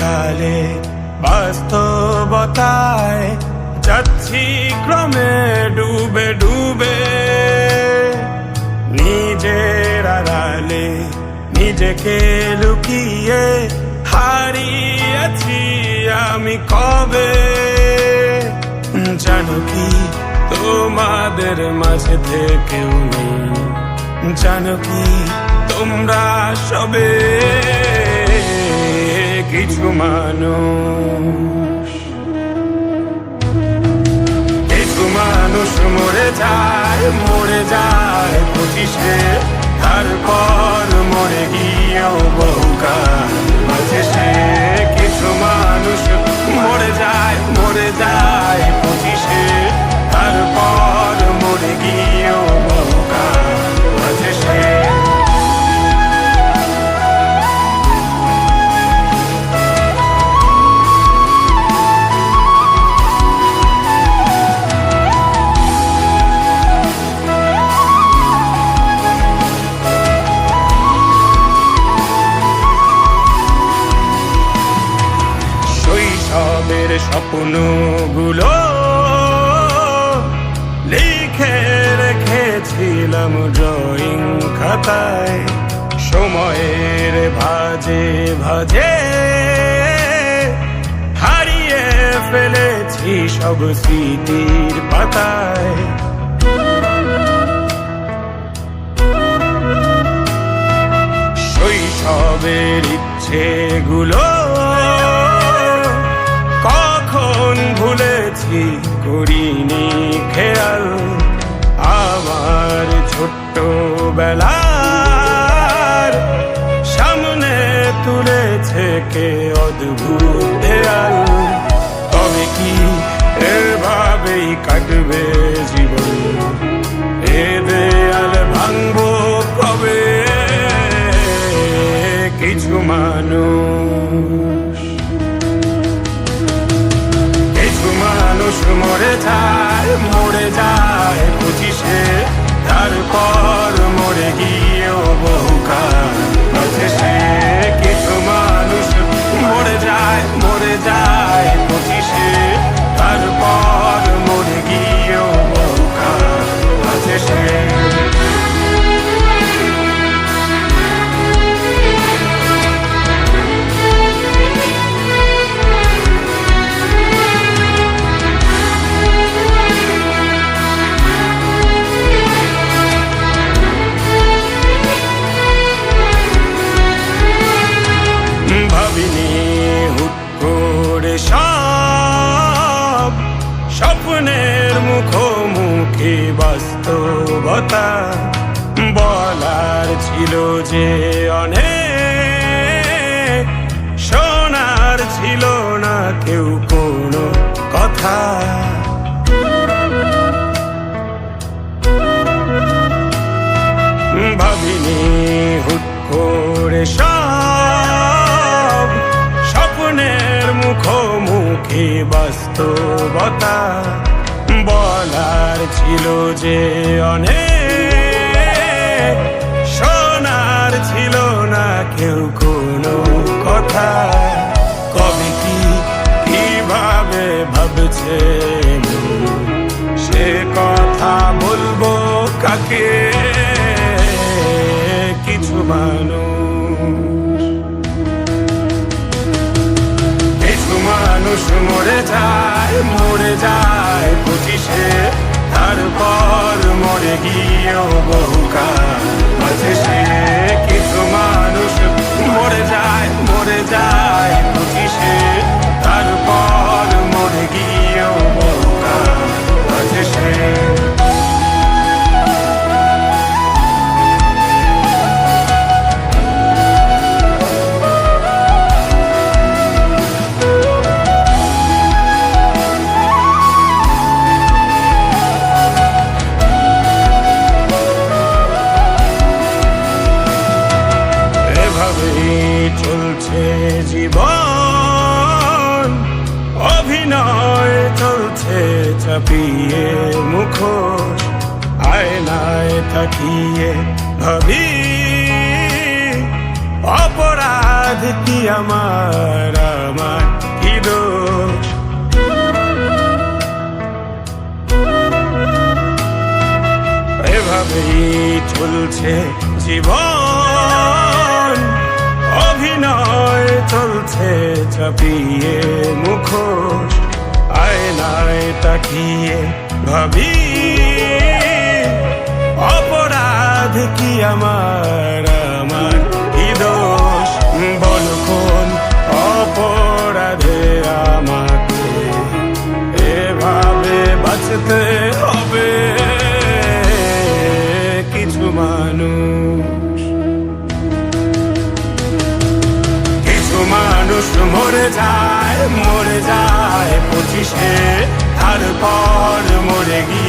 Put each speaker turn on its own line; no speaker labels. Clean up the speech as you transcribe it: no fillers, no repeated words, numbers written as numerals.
কালে বাস্তবতায় যাচ্ছি ক্রমে ডুবে ডুবে, নিজের আড়ালে নিজেকে লুকিয়ে হারিয়েছি আমি কবে। জানো কি তোমাদের মাঝে থেকেও নেই, জানো কি তোমরা সবে কিছু মানুষ, কিছু মানুষ মরে যায় 25-এ, তারপর মরে গিয়েও বহুকাল মাঝে সে। কিছু মানুষ মরে যায় 25-এ, তারপর মরে গিয়েও বহুকাল মাঝে সে। শৈশবের স্বপ্নগুলো লিখে রেখেছিলাম ড্রয়িং খাতায়, সময়ের ভাজে ভাজে হারিয়ে ফেলেছি সব স্মৃতির পাতায়। শৈশবের ইচ্ছেগুলো কখন ভুলেছি করিনি খেয়াল, আমার ছোট্ট বেলার সামনে তুলেছে কে অদ্ভুত দেয়াল। তবে কি এভাবেই কাটবে জীবন, এ দেয়াল ভাঙবো কবে? কিছু মানুষ, কিছু মানুষ মরে যায় 25-এ, তারপর মরে গিয়েও বহুকাল মাঝে সে। কিছু মানুষ মরে যায় 25-এ, তারপর মরে গিয়েও বহুকাল মাঝে সে। ভাবিনি হুট করে সব স্বপ্নের মুখোমুখি বাস্তবতা, বলার ছিল যে অনেক, শোনার ছিল না কেউ কোনো কথা। ভাবিনি হুট করে সব স্বপ্নের মুখোমুখি বাস্তবতা, বলার ছিল যে অনেক, শোনার ছিল না কেউ কোনো কথা। কবে কি কিভাবে ভাবছে সে কথা বলবো কাকে? কিছু মানুষ, কিছু মানুষ মরে যায় 25-এ, তারপর মরে গিয়েও বহুকাল মাঝে সে। কিছু মানুষ মরে যায় 25-এ, তারপর মরে গিয়েও বহুকাল মাঝে সে। চলছে জীবন, অভিনয় চলছে চাপিয়ে মুখোশ, আয়নায় তাকিয়ে ভাবি অপরাধ অপরাধ কি আমার কি দোষ? এভাবেই চলছে জীবন, অভিনয় চলছে চাপিয়ে মুখোশ। আয়নায় তাকিয়ে ভাবি অপরাধ কি আমার কি দোষ? বল কোন অপরাধে আমাকে এভাবে বাঁচতে হবে? কিছু মানুষ মরে যায় 25-এ, তারপর মরে গিয়ে